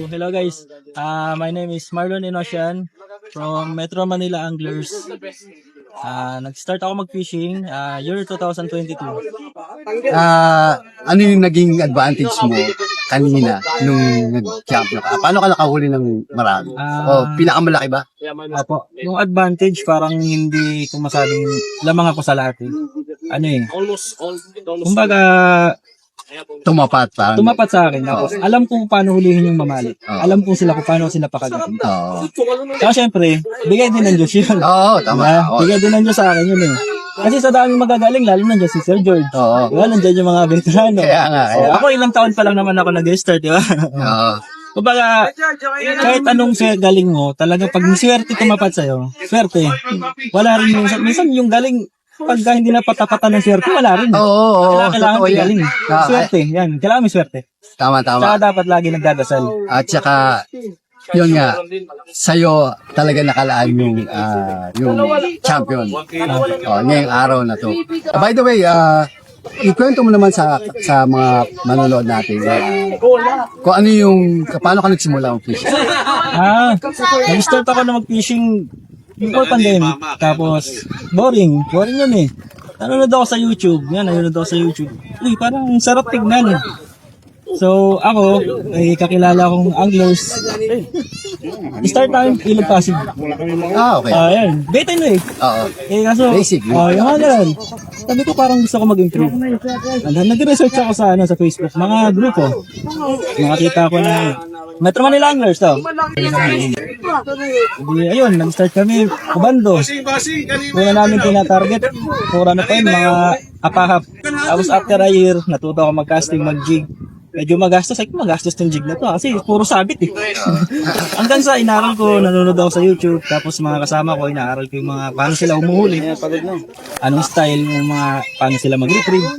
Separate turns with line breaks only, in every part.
hello guys. My name is Marlon Inosian from Metro Manila Anglers. Nag-start ako mag-fishing year 2022.
Ano yung naging advantage mo kanina nung nag-camp ka? Paano ka nakahuli ng marami? Pinakamalaki ba?
Apo, yung advantage parang hindi ko masabing lamang ako sa lahat eh. Ano eh. Kumbaga,
Tumapat parang.
tumapat sa akin. Tapos, alam kung paano hulihin yung mamali. Alam kung paano sila pakagat.
Oo.
Kaya syempre, bigay din ng Diyos yun.
Oo, tama. Oo.
Bigay din ng Diyos sa akin yun eh. Kasi sa daming magagaling, lalo nandiyan si Sir George.
Oo.
Diba, nandiyan yung mga veterano.
Kaya nga.
Ako ilang taon pa lang naman ako nag-start, di ba?
Oo.
Kumbaga, kahit anong galing mo, talaga pag swerte tumapat sa'yo, swerte. Wala rin minsan yung galing, pagka hindi na patapatan ng swerte, wala rin.
Oo.
Kailangan
Totoo yan.
galing. Swerte, yan. Kailangan may swerte.
Tama.
Saka dapat lagi nagdadasal.
At saka, yun nga, sa'yo talaga nakalaan yung champion. Ngayong araw na to. By the way, ikwento mo naman sa mga manonood natin kung ano paano ka nagsimula ng fishing?
Nag-start ako na mag-fishing before pandemic. Tapos, boring. Boring yun eh. Nanonood ako sa YouTube. Uy, parang sarap tignan. So, ako, ay kakilala akong anglers. Start tayo Ilog Pasig.
Okay.
Ayan. Beta na eh.
Oo.
Kaso,
Basic.
yung mga ganun. Sabi ko parang gusto ko mag-improve. Nag-research ako sa Facebook, mga grupo. Nakakita ko na Metro Manila Anglers to. Ayun, nag-start kami, kubando. Una namin tina-target, pura na pa yun, mga apahap. Tapos after a year, natuto ako mag-casting, mag-jig. Medyo magastos tong jig na to kasi puro sabit eh. Hanggang sa inaral ko, nanonood ako sa YouTube, tapos mga kasama ko, inaaral ko yung mga paano sila umuhuli, anong style yung mga paano sila mag-retrieve,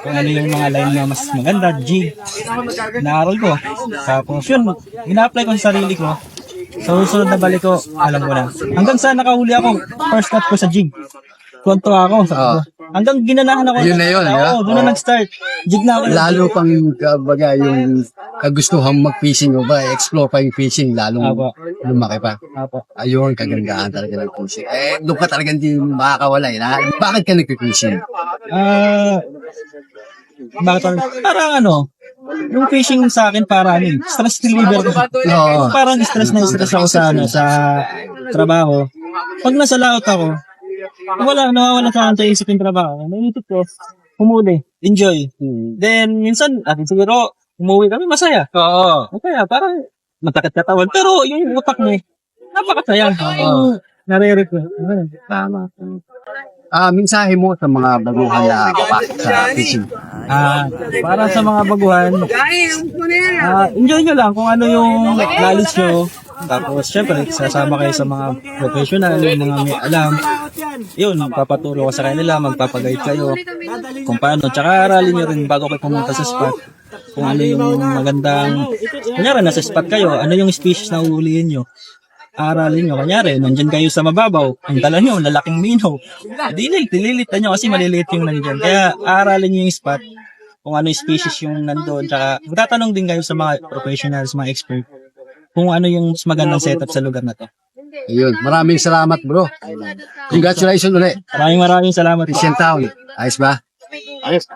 kung ano yung mga line na mas maganda, jig. Inaaral ko. Tapos yun, ina-apply ko sa sarili ko. Sa susunod na balik ko, alam ko na. Hanggang sa nakahuli ako, first cut ko sa jig. Konto ako. Hanggang ginanahan ako.
Yun na yun,
Oo, doon na nag-start. Jig na ako.
Lalo pang baga yung kagustuhan mag-fishing mo ba, explore pa yung fishing, lalong lumaki pa.
Apo.
Ayun, kagandahan talaga ng fishing. Doon ka talaga hindi makakawala. Bakit ka nag-fishing?
Parang yung fishing sa akin parang stress reliever ko.
Oo.
Parang stress ako sa trabaho. Pag nasa laot ako, nawawala sa akin sa isip yung trabaho. Naisip ko, humuli, enjoy. Then, minsan, siguro, umuwi kami, masaya.
Oo.
Kaya, parang matakit katawan. Pero, yung utak mo, napakasaya. Nare-reflect. Tama.
Mensahe mo sa mga baguhan na kapasok sa fishing.
Para sa mga baguhan, enjoy nyo lang kung ano yung knowledge nyo. Tapos, syempre, sasama kayo sa mga professional, yung mga may alam. Yun, magpapaturo ka sa kanila, magpapaguide kayo kung paano. Tsaka aralin nyo rin bago kayo pumunta sa spot. Kung ano yung magandang, kunyari, nasa spot kayo, ano yung species na uhulihin nyo. Aralin nyo, kunyari, nandyan kayo sa mababaw, ang dala nyo, lalaking minnow. Dililitan nyo kasi maliliit yung nandyan. Kaya, aralin nyo yung spot, kung ano yung species yung nandun. Tsaka, magtatanong din kayo sa mga professionals, mga expert, kung ano yung mas magandang setup sa lugar na to.
Ayun, maraming salamat bro. Congratulations ulit.
Maraming salamat.
Fishing Town. Ayos ba?
Ayos.